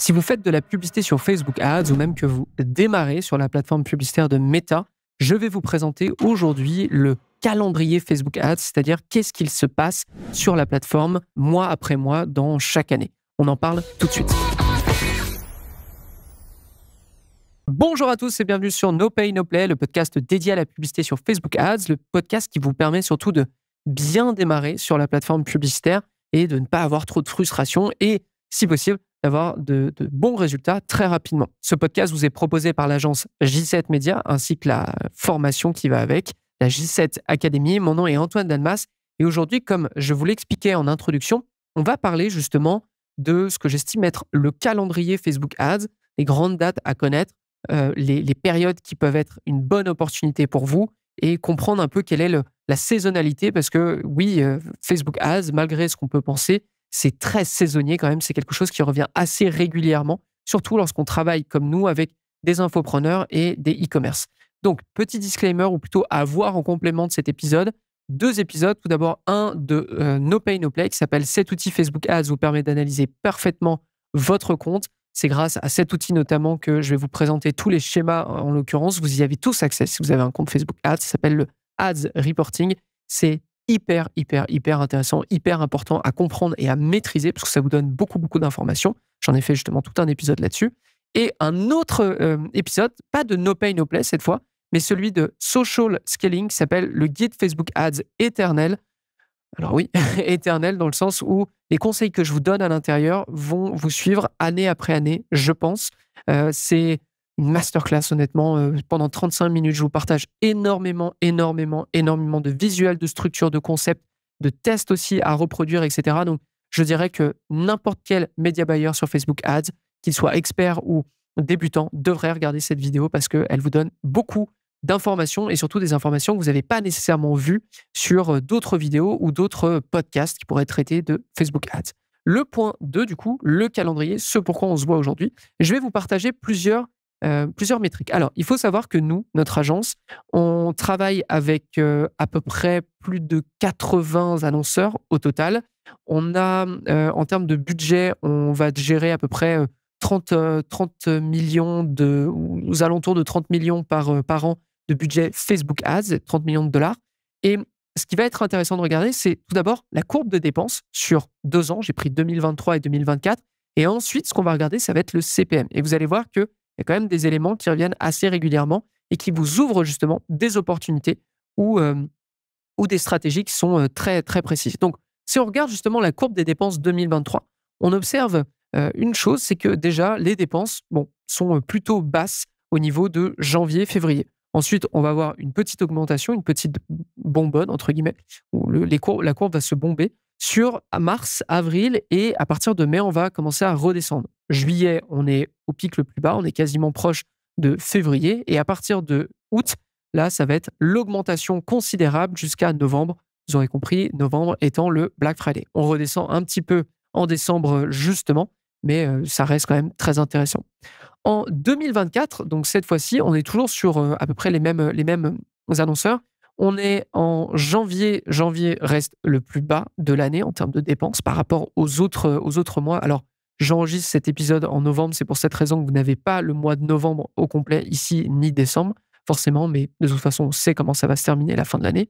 Si vous faites de la publicité sur Facebook Ads ou même que vous démarrez sur la plateforme publicitaire de Meta, je vais vous présenter aujourd'hui le calendrier Facebook Ads, c'est-à-dire qu'est-ce qu'il se passe sur la plateforme mois après mois dans chaque année. On en parle tout de suite. Bonjour à tous et bienvenue sur No Pay No Play, le podcast dédié à la publicité sur Facebook Ads, le podcast qui vous permet surtout de bien démarrer sur la plateforme publicitaire et de ne pas avoir trop de frustration et, si possible, d'avoir de bons résultats très rapidement. Ce podcast vous est proposé par l'agence J7 Media ainsi que la formation qui va avec, la J7 Academy. Mon nom est Antoine Dalmas et aujourd'hui, comme je vous l'expliquais en introduction, on va parler justement de ce que j'estime être le calendrier Facebook Ads, les grandes dates à connaître, les périodes qui peuvent être une bonne opportunité pour vous et comprendre un peu quelle est la saisonnalité parce que oui, Facebook Ads, malgré ce qu'on peut penser, c'est très saisonnier quand même. C'est quelque chose qui revient assez régulièrement, surtout lorsqu'on travaille comme nous avec des infopreneurs et des e-commerce. Donc, petit disclaimer ou plutôt à voir en complément de cet épisode, 2 épisodes. Tout d'abord, un de No Pay No Play qui s'appelle « Cet outil Facebook Ads vous permet d'analyser parfaitement votre compte ». C'est grâce à cet outil notamment que je vais vous présenter tous les schémas en l'occurrence. Vous y avez tous accès si vous avez un compte Facebook Ads. Ça s'appelle le Ads Reporting. C'est hyper intéressant, hyper important à comprendre et à maîtriser parce que ça vous donne beaucoup d'informations. J'en ai fait justement tout un épisode là-dessus. Et un autre épisode, pas de No Pay No Play cette fois, mais celui de Social Scaling qui s'appelle le guide Facebook Ads éternel. Alors oui, éternel dans le sens où les conseils que je vous donne à l'intérieur vont vous suivre année après année, je pense. C'est une masterclass, honnêtement. Pendant 35 minutes, je vous partage énormément de visuels, de structures, de concepts, de tests aussi à reproduire, etc. Donc, je dirais que n'importe quel média buyer sur Facebook Ads, qu'il soit expert ou débutant, devrait regarder cette vidéo parce qu'elle vous donne beaucoup d'informations et surtout des informations que vous n'avez pas nécessairement vues sur d'autres vidéos ou d'autres podcasts qui pourraient traiter de Facebook Ads. Le point 2, du coup, le calendrier, ce pourquoi on se voit aujourd'hui. Je vais vous partager plusieurs métriques. Alors, il faut savoir que nous, notre agence, on travaille avec à peu près plus de 80 annonceurs au total. On a, en termes de budget, on va gérer à peu près 30 millions aux alentours de 30 millions par an de budget Facebook Ads, 30 millions de dollars. Et ce qui va être intéressant de regarder, c'est tout d'abord la courbe de dépenses sur 2 ans. J'ai pris 2023 et 2024. Et ensuite, ce qu'on va regarder, ça va être le CPM. Et vous allez voir qu'il y a quand même des éléments qui reviennent assez régulièrement et qui vous ouvrent justement des opportunités ou des stratégies qui sont très précises. Donc, si on regarde justement la courbe des dépenses 2023, on observe une chose, c'est que déjà, les dépenses sont plutôt basses au niveau de janvier-février. Ensuite, on va avoir une petite augmentation, une petite bonbonne, entre guillemets, où la courbe va se bomber sur mars, avril, et à partir de mai, on va commencer à redescendre. Juillet, on est au pic le plus bas, on est quasiment proche de février, et à partir de août, là, ça va être l'augmentation considérable jusqu'à novembre. Vous aurez compris, novembre étant le Black Friday. On redescend un petit peu en décembre, justement, mais ça reste quand même très intéressant. En 2024, donc cette fois-ci, on est toujours sur à peu près les mêmes annonceurs. On est en janvier. Janvier reste le plus bas de l'année en termes de dépenses par rapport aux autres mois. Alors, j'enregistre cet épisode en novembre. C'est pour cette raison que vous n'avez pas le mois de novembre au complet ici, ni décembre, forcément. Mais de toute façon, on sait comment ça va se terminer à la fin de l'année.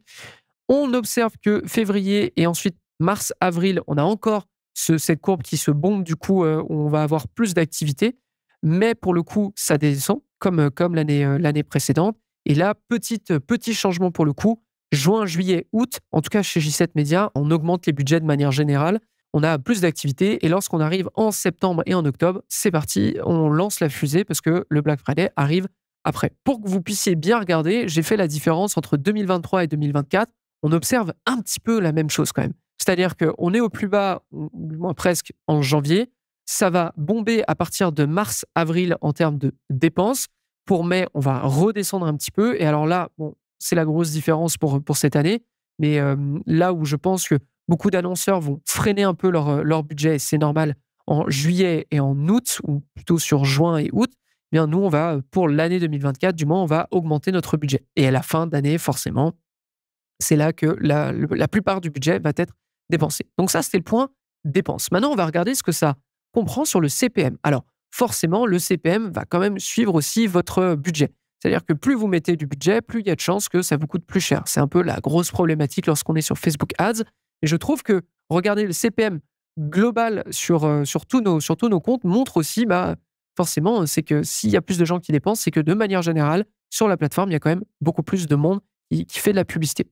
On observe que février et ensuite mars, avril, on a encore cette courbe qui se bombe. Du coup, on va avoir plus d'activité. Mais pour le coup, ça descend comme l'année précédente. Et là, petit changement pour le coup. Juin, juillet, août, en tout cas chez J7 Media, on augmente les budgets de manière générale. On a plus d'activités. Et lorsqu'on arrive en septembre et en octobre, c'est parti, on lance la fusée parce que le Black Friday arrive après. Pour que vous puissiez bien regarder, j'ai fait la différence entre 2023 et 2024. On observe un petit peu la même chose quand même. C'est-à-dire qu'on est au plus bas, du moins presque, en janvier. Ça va bomber à partir de mars-avril en termes de dépenses. Pour mai, on va redescendre un petit peu. Et alors là, c'est la grosse différence pour cette année. Mais là où je pense que beaucoup d'annonceurs vont freiner un peu leur budget, et c'est normal, en juillet et en août, ou plutôt sur juin et août, eh bien nous, on va, pour l'année 2024, du moins, on va augmenter notre budget. Et à la fin d'année, forcément, c'est là que la plupart du budget va être dépensé. Donc ça, c'était le point dépenses. Maintenant, on va regarder ce que ça comprend sur le CPM. Alors, forcément, le CPM va quand même suivre aussi votre budget. C'est-à-dire que plus vous mettez du budget, plus il y a de chances que ça vous coûte plus cher. C'est un peu la grosse problématique lorsqu'on est sur Facebook Ads. Et je trouve que regarder le CPM global sur tous nos comptes montre aussi, forcément, c'est que s'il y a plus de gens qui dépensent, c'est que de manière générale, sur la plateforme, il y a quand même beaucoup plus de monde qui fait de la publicité.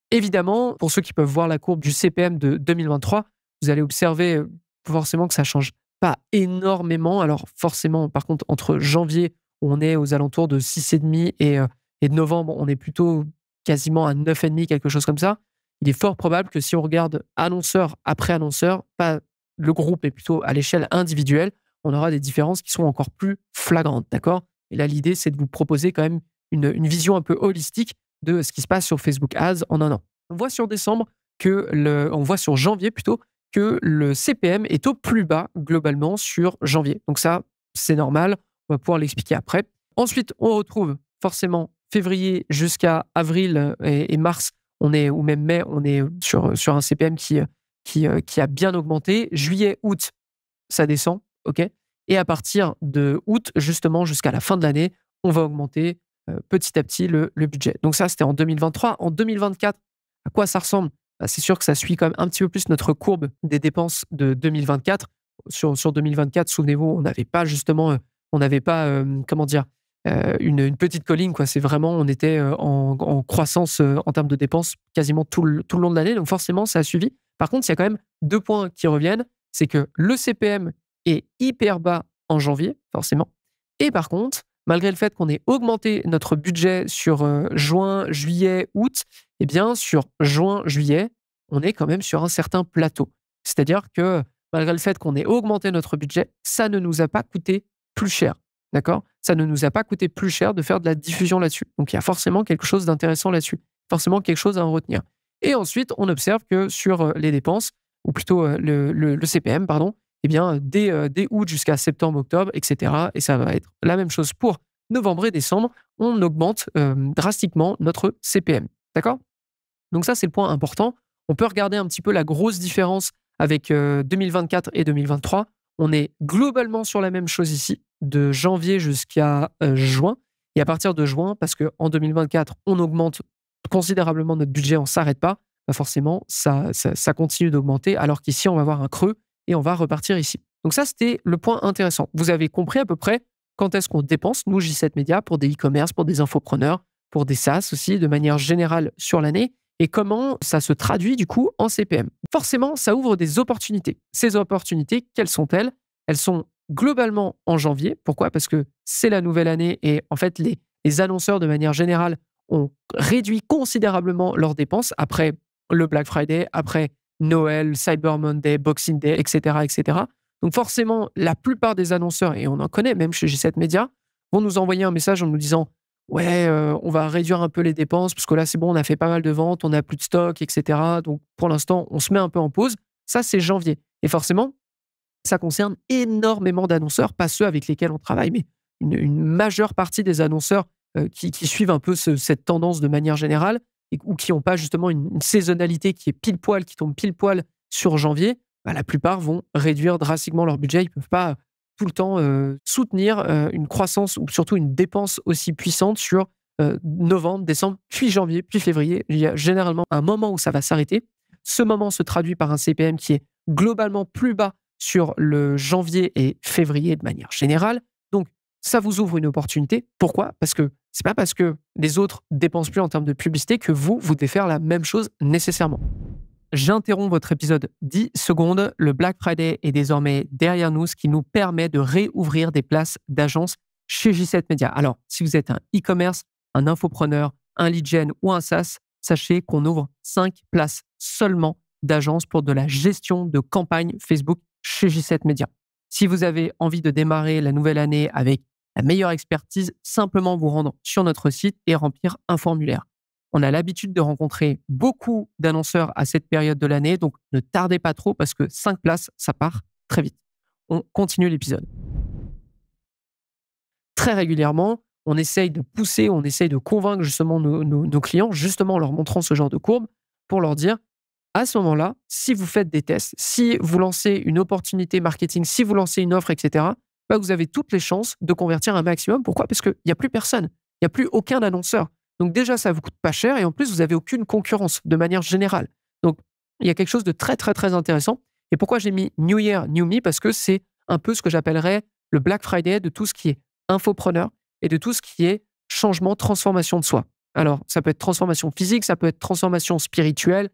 Évidemment, pour ceux qui peuvent voir la courbe du CPM de 2023, vous allez observer forcément que ça change pas énormément. Alors forcément, par contre, entre janvier, où on est aux alentours de 6,5 et de novembre, on est plutôt quasiment à 9,5, quelque chose comme ça. Il est fort probable que si on regarde annonceur après annonceur, pas le groupe, mais plutôt à l'échelle individuelle, on aura des différences qui sont encore plus flagrantes, d'accord? Et là, l'idée, c'est de vous proposer quand même une vision un peu holistique de ce qui se passe sur Facebook Ads en un an. On voit sur janvier plutôt, que le CPM est au plus bas globalement sur janvier. Donc ça, c'est normal. On va pouvoir l'expliquer après. Ensuite, on retrouve forcément février jusqu'à avril et mars, ou même mai, on est sur un CPM qui a bien augmenté. Juillet, août, ça descend, ok. Et à partir de août, justement, jusqu'à la fin de l'année, on va augmenter petit à petit le budget. Donc ça, c'était en 2023. En 2024, à quoi ça ressemble? C'est sûr que ça suit quand même un petit peu plus notre courbe des dépenses de 2024. Sur 2024, souvenez-vous, on n'avait pas, comment dire, une petite colline, quoi. C'est vraiment, on était en croissance en termes de dépenses quasiment tout le long de l'année. Donc forcément, ça a suivi. Par contre, il y a quand même 2 points qui reviennent. C'est que le CPM est hyper bas en janvier, forcément. Et par contre, malgré le fait qu'on ait augmenté notre budget sur juin, juillet, août, eh bien, sur juin, juillet, on est quand même sur un certain plateau. C'est-à-dire que malgré le fait qu'on ait augmenté notre budget, ça ne nous a pas coûté plus cher. D'accord? Ça ne nous a pas coûté plus cher de faire de la diffusion là-dessus. Donc, il y a forcément quelque chose d'intéressant là-dessus. Forcément quelque chose à en retenir. Et ensuite, on observe que sur les dépenses, ou plutôt le CPM, pardon, eh bien, dès août jusqu'à septembre, octobre, etc. Et ça va être la même chose pour novembre et décembre. On augmente drastiquement notre CPM. D'accord? Donc ça, c'est le point important. On peut regarder un petit peu la grosse différence avec 2024 et 2023. On est globalement sur la même chose ici, de janvier jusqu'à juin. Et à partir de juin, parce qu'en 2024, on augmente considérablement notre budget, on ne s'arrête pas, forcément, ça continue d'augmenter, alors qu'ici, on va avoir un creux et on va repartir ici. Donc ça, c'était le point intéressant. Vous avez compris à peu près quand est-ce qu'on dépense, nous, J7 Media, pour des e-commerce, pour des infopreneurs, pour des SaaS aussi, de manière générale sur l'année, et comment ça se traduit du coup en CPM. Forcément, ça ouvre des opportunités. Ces opportunités, quelles sont-elles? Elles sont globalement en janvier. Pourquoi? Parce que c'est la nouvelle année et en fait, les annonceurs, de manière générale, ont réduit considérablement leurs dépenses après le Black Friday, après Noël, Cyber Monday, Boxing Day, etc., etc. Donc forcément, la plupart des annonceurs, et on en connaît même chez J7 Media, vont nous envoyer un message en nous disant ouais, on va réduire un peu les dépenses parce que là, c'est bon, on a fait pas mal de ventes, on n'a plus de stock, etc. Donc, pour l'instant, on se met un peu en pause. Ça, c'est janvier. Et forcément, ça concerne énormément d'annonceurs, pas ceux avec lesquels on travaille, mais une majeure partie des annonceurs qui suivent un peu cette tendance de manière générale ou qui n'ont pas justement une saisonnalité qui est pile poil, qui tombe pile poil sur janvier. La plupart vont réduire drastiquement leur budget. Ils ne peuvent pas tout le temps soutenir une croissance ou surtout une dépense aussi puissante sur novembre, décembre, puis janvier, puis février. Il y a généralement un moment où ça va s'arrêter. Ce moment se traduit par un CPM qui est globalement plus bas sur le janvier et février de manière générale. Donc, ça vous ouvre une opportunité. Pourquoi? Parce que c'est pas parce que les autres dépensent plus en termes de publicité que vous devez faire la même chose nécessairement. J'interromps votre épisode 10 secondes. Le Black Friday est désormais derrière nous, ce qui nous permet de réouvrir des places d'agence chez J7 Media. Alors, si vous êtes un e-commerce, un infopreneur, un lead gen ou un SaaS, sachez qu'on ouvre 5 places seulement d'agence pour de la gestion de campagne Facebook chez J7 Media. Si vous avez envie de démarrer la nouvelle année avec la meilleure expertise, simplement vous rendre sur notre site et remplir un formulaire. On a l'habitude de rencontrer beaucoup d'annonceurs à cette période de l'année, donc ne tardez pas trop parce que 5 places, ça part très vite. On continue l'épisode. Très régulièrement, on essaye de pousser, on essaye de convaincre justement nos clients, justement en leur montrant ce genre de courbe, pour leur dire, à ce moment-là, si vous faites des tests, si vous lancez une opportunité marketing, si vous lancez une offre, etc., bah, vous avez toutes les chances de convertir un maximum. Pourquoi? Parce qu'il n'y a plus personne. Il n'y a plus aucun annonceur. Donc déjà, ça ne vous coûte pas cher et en plus, vous n'avez aucune concurrence de manière générale. Donc, il y a quelque chose de très, très, très intéressant. Et pourquoi j'ai mis New Year, New Me? Parce que c'est un peu ce que j'appellerais le Black Friday de tout ce qui est infopreneur et de tout ce qui est changement, transformation de soi. Alors, ça peut être transformation physique, ça peut être transformation spirituelle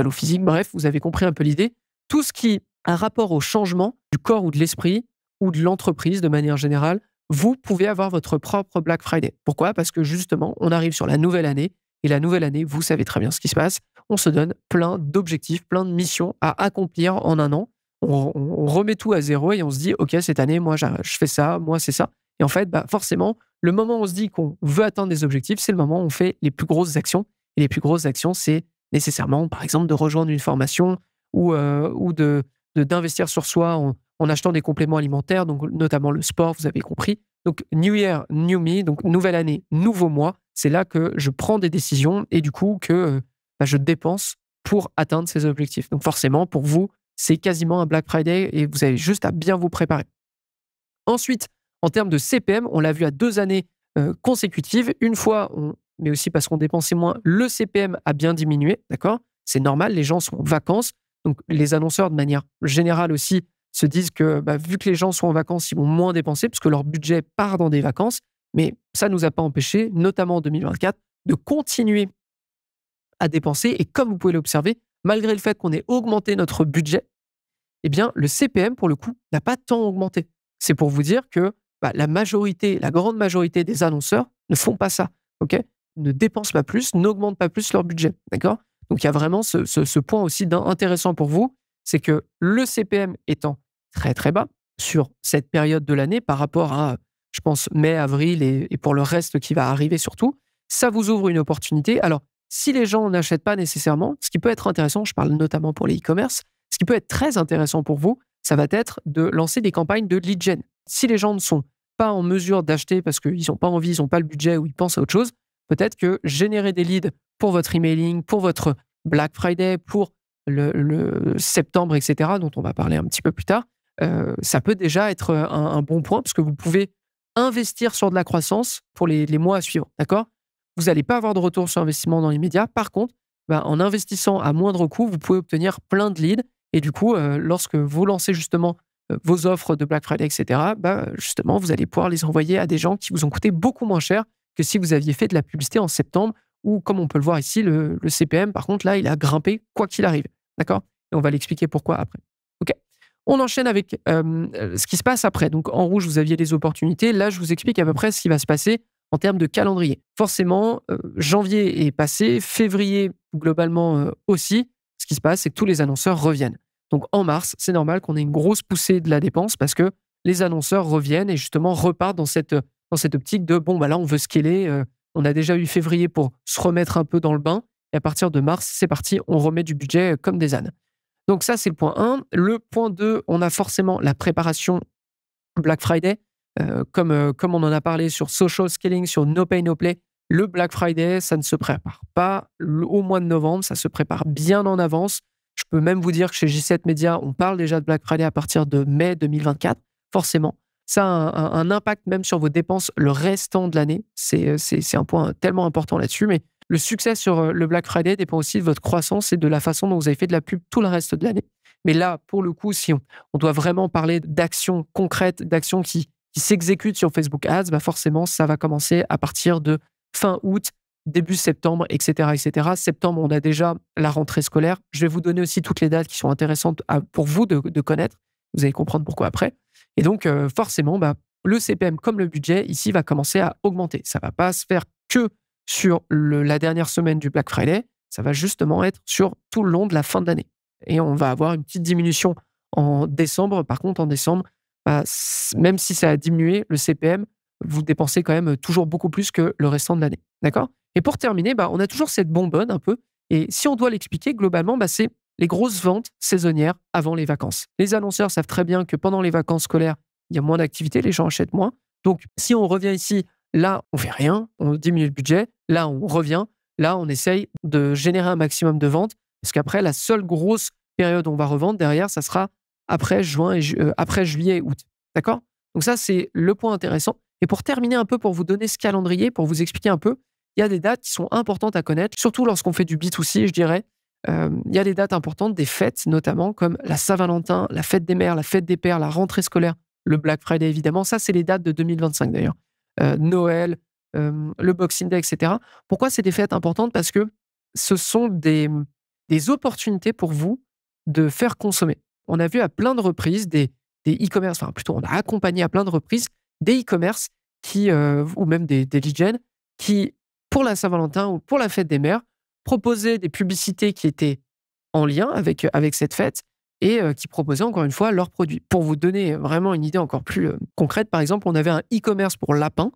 ou physique, bref, vous avez compris un peu l'idée. Tout ce qui a rapport au changement du corps ou de l'esprit ou de l'entreprise de manière générale, vous pouvez avoir votre propre Black Friday. Pourquoi? Parce que justement, on arrive sur la nouvelle année et la nouvelle année, vous savez très bien ce qui se passe. On se donne plein d'objectifs, plein de missions à accomplir en un an. On remet tout à zéro et on se dit, OK, cette année, moi, je fais ça, moi, c'est ça. Et en fait, bah, forcément, le moment où on se dit qu'on veut atteindre des objectifs, c'est le moment où on fait les plus grosses actions. Et les plus grosses actions, c'est nécessairement, par exemple, de rejoindre une formation ou d'investir sur soi en achetant des compléments alimentaires, donc notamment le sport, vous avez compris. Donc, New Year, New Me, donc nouvelle année, nouveau mois, c'est là que je prends des décisions et du coup que bah, je dépense pour atteindre ces objectifs. Donc, forcément, pour vous, c'est quasiment un Black Friday et vous avez juste à bien vous préparer. Ensuite, en termes de CPM, on l'a vu à 2 années consécutives. Une fois, mais aussi parce qu'on dépensait moins, le CPM a bien diminué, d'accord? C'est normal, les gens sont en vacances. Donc, les annonceurs, de manière générale aussi, se disent que bah, vu que les gens sont en vacances, ils vont moins dépenser parce que leur budget part dans des vacances. Mais ça ne nous a pas empêché, notamment en 2024, de continuer à dépenser. Et comme vous pouvez l'observer, malgré le fait qu'on ait augmenté notre budget, eh bien, le CPM, pour le coup, n'a pas tant augmenté. C'est pour vous dire que bah, la grande majorité des annonceurs ne font pas ça, ok? Ne dépensent pas plus, n'augmentent pas plus leur budget, d'accord? Donc, il y a vraiment ce point aussi intéressant pour vous, c'est que le CPM étant très, très bas sur cette période de l'année par rapport à, je pense, mai, avril et pour le reste qui va arriver surtout, ça vous ouvre une opportunité. Alors, si les gens n'achètent pas nécessairement, ce qui peut être intéressant, je parle notamment pour les e-commerce, ce qui peut être très intéressant pour vous, ça va être de lancer des campagnes de lead gen. Si les gens ne sont pas en mesure d'acheter parce qu'ils n'ont pas envie, ils n'ont pas le budget ou ils pensent à autre chose, peut-être que générer des leads pour votre emailing, pour votre Black Friday, pour le septembre, etc., dont on va parler un petit peu plus tard, ça peut déjà être un bon point parce que vous pouvez investir sur de la croissance pour les mois à suivre. D'accord? Vous n'allez pas avoir de retour sur investissement dans l'immédiat. Par contre, bah, en investissant à moindre coût, vous pouvez obtenir plein de leads. Et du coup, lorsque vous lancez justement vos offres de Black Friday, etc., bah, justement, vous allez pouvoir les envoyer à des gens qui vous ont coûté beaucoup moins cher que si vous aviez fait de la publicité en septembre ou, comme on peut le voir ici, le CPM, par contre, là, il a grimpé quoi qu'il arrive. D'accord? Et on va l'expliquer pourquoi après. OK. On enchaîne avec ce qui se passe après. Donc, en rouge, vous aviez les opportunités. Là, je vous explique à peu près ce qui va se passer en termes de calendrier. Forcément, janvier est passé, février, globalement, aussi. Ce qui se passe, c'est que tous les annonceurs reviennent. Donc, en mars, c'est normal qu'on ait une grosse poussée de la dépense parce que les annonceurs reviennent et justement repartent dans cette optique de bon, bah là, on veut scaler. On a déjà eu février pour se remettre un peu dans le bain. Et à partir de mars, c'est parti, on remet du budget comme des ânes. Donc, ça, c'est le point 1. Le point 2, on a forcément la préparation Black Friday. Comme on en a parlé sur Social Scaling, sur No Pay No Play, le Black Friday, ça ne se prépare pas au mois de novembre, ça se prépare bien en avance. Je peux même vous dire que chez J7 Media, on parle déjà de Black Friday à partir de mai 2024. Forcément, ça a un impact même sur vos dépenses le restant de l'année. C'est un point tellement important là-dessus. Mais le succès sur le Black Friday dépend aussi de votre croissance et de la façon dont vous avez fait de la pub tout le reste de l'année. Mais là, pour le coup, si on doit vraiment parler d'actions concrètes, d'actions qui s'exécutent sur Facebook Ads, bah forcément, ça va commencer à partir de fin août, début septembre, etc., etc. Septembre, on a déjà la rentrée scolaire. Je vais vous donner aussi toutes les dates qui sont intéressantes pour vous de connaître. Vous allez comprendre pourquoi après. Et donc, forcément, bah, le CPM comme le budget, ici, va commencer à augmenter. Ça ne va pas se faire que sur la dernière semaine du Black Friday. Ça va justement être sur tout le long de la fin de l'année. Et on va avoir une petite diminution en décembre. Par contre, en décembre, bah, même si ça a diminué, le CPM, vous dépensez quand même toujours beaucoup plus que le restant de l'année. D'accord? Et pour terminer, bah, on a toujours cette bonbonne un peu. Et si on doit l'expliquer, globalement, bah, c'est les grosses ventes saisonnières avant les vacances. Les annonceurs savent très bien que pendant les vacances scolaires, il y a moins d'activité, les gens achètent moins. Donc, si on revient ici, là, on fait rien, on diminue le budget. Là, on revient. Là, on essaye de générer un maximum de ventes. Parce qu'après, la seule grosse période où on va revendre derrière, ça sera après juillet et août. D'accord? Donc ça, c'est le point intéressant. Et pour terminer un peu, pour vous donner ce calendrier, pour vous expliquer un peu, il y a des dates qui sont importantes à connaître, surtout lorsqu'on fait du B2C, je dirais. Il y a des dates importantes, des fêtes notamment, comme la Saint-Valentin, la fête des mères, la fête des pères, la rentrée scolaire, le Black Friday évidemment. Ça, c'est les dates de 2025 d'ailleurs. Noël, le Boxing Day, etc. Pourquoi c'est des fêtes importantes? Parce que ce sont des opportunités pour vous de faire consommer. On a vu à plein de reprises des e-commerce, enfin plutôt on a accompagné à plein de reprises des e-commerce qui, ou même des lead gen qui, pour la Saint-Valentin ou pour la fête des mères, proposaient des publicités qui étaient en lien avec cette fête et qui proposaient encore une fois leurs produits. Pour vous donner vraiment une idée encore plus concrète, par exemple, on avait un e-commerce pour lapin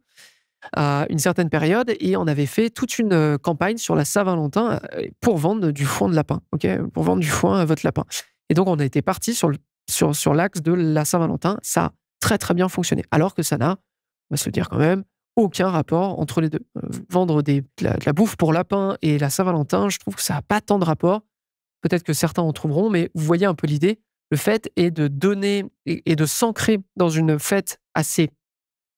à une certaine période et on avait fait toute une campagne sur la Saint-Valentin pour vendre du foin de lapin, ok, pour vendre du foin à votre lapin. Et donc on a été parti sur l'axe de la Saint-Valentin. Ça a très très bien fonctionné, alors que ça n'a, on va se le dire quand même, aucun rapport entre les deux. Vendre de la bouffe pour lapin et la Saint-Valentin, je trouve que ça n'a pas tant de rapport. Peut-être que certains en trouveront, mais vous voyez un peu l'idée. Le fait est de donner et de s'ancrer dans une fête assez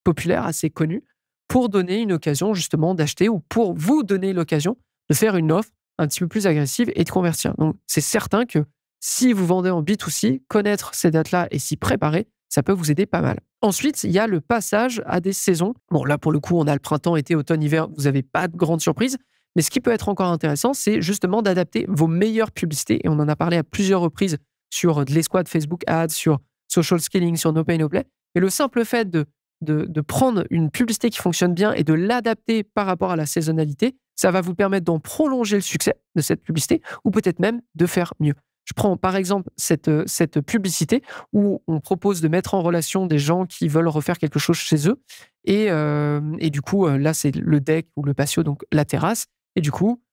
populaire, assez connue, pour donner une occasion justement d'acheter ou pour vous donner l'occasion de faire une offre un petit peu plus agressive et de convertir. Donc, c'est certain que si vous vendez en B2C, connaître ces dates-là et s'y préparer, ça peut vous aider pas mal. Ensuite, il y a le passage à des saisons. Bon, là, pour le coup, on a le printemps, été, automne, hiver. Vous n'avez pas de grandes surprises. Mais ce qui peut être encore intéressant, c'est justement d'adapter vos meilleures publicités. Et on en a parlé à plusieurs reprises sur de l'escouade Facebook Ads, sur social scaling, sur No Pay No Play. Et le simple fait de prendre une publicité qui fonctionne bien et de l'adapter par rapport à la saisonnalité, ça va vous permettre d'en prolonger le succès de cette publicité ou peut-être même de faire mieux. Je prends par exemple cette publicité où on propose de mettre en relation des gens qui veulent refaire quelque chose chez eux. Et du coup, là, c'est le deck ou le patio, donc la terrasse. Et du coup,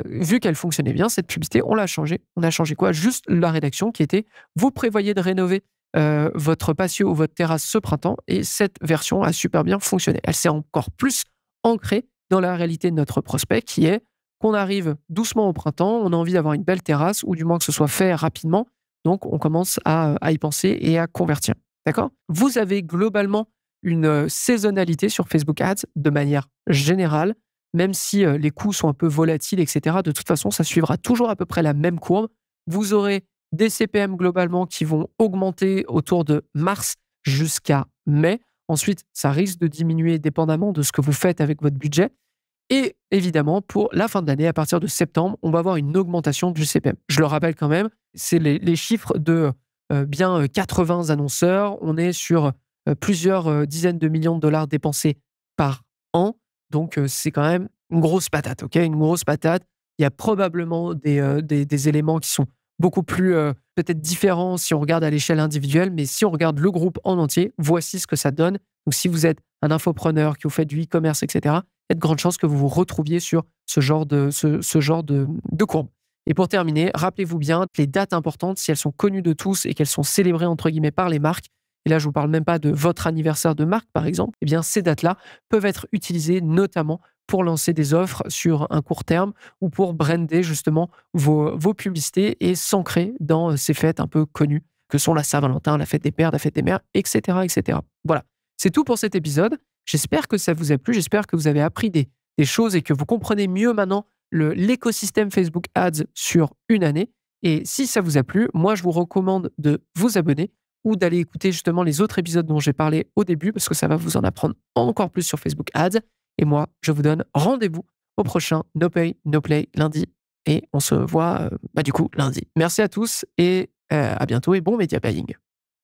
vu qu'elle fonctionnait bien, cette publicité, on l'a changée. On a changé quoi? Juste la rédaction qui était: vous prévoyez de rénover votre patio ou votre terrasse ce printemps, et cette version a super bien fonctionné. Elle s'est encore plus ancrée dans la réalité de notre prospect, qui est qu'on arrive doucement au printemps, on a envie d'avoir une belle terrasse, ou du moins que ce soit fait rapidement, donc on commence à y penser et à convertir. D'accord? Vous avez globalement une saisonnalité sur Facebook Ads de manière générale, même si les coûts sont un peu volatiles, etc. De toute façon, ça suivra toujours à peu près la même courbe. Vous aurez des CPM globalement qui vont augmenter autour de mars jusqu'à mai. Ensuite, ça risque de diminuer dépendamment de ce que vous faites avec votre budget. Et évidemment, pour la fin de l'année, à partir de septembre, on va avoir une augmentation du CPM. Je le rappelle quand même, c'est les chiffres de bien 80 annonceurs. On est sur plusieurs dizaines de millions de dollars dépensés par an. Donc, c'est quand même une grosse patate, ok? Une grosse patate. Il y a probablement des éléments qui sont beaucoup plus peut-être différents si on regarde à l'échelle individuelle, mais si on regarde le groupe en entier, voici ce que ça donne. Donc, si vous êtes un infopreneur, que vous faites du e-commerce, etc., il y a de grandes chances que vous vous retrouviez sur ce genre de courbe. Et pour terminer, rappelez-vous bien, les dates importantes, si elles sont connues de tous et qu'elles sont célébrées entre guillemets par les marques, et là je ne vous parle même pas de votre anniversaire de marque par exemple, eh bien ces dates-là peuvent être utilisées notamment pour lancer des offres sur un court terme ou pour brander justement vos publicités et s'ancrer dans ces fêtes un peu connues que sont la Saint-Valentin, la fête des pères, la fête des mères, etc., etc. Voilà, c'est tout pour cet épisode. J'espère que ça vous a plu, j'espère que vous avez appris des choses et que vous comprenez mieux maintenant l'écosystème Facebook Ads sur une année. Et si ça vous a plu, moi je vous recommande de vous abonner ou d'aller écouter justement les autres épisodes dont j'ai parlé au début, parce que ça va vous en apprendre encore plus sur Facebook Ads. Et moi, je vous donne rendez-vous au prochain No Pay, No Play lundi. Et on se voit du coup lundi. Merci à tous et à bientôt et bon media buying.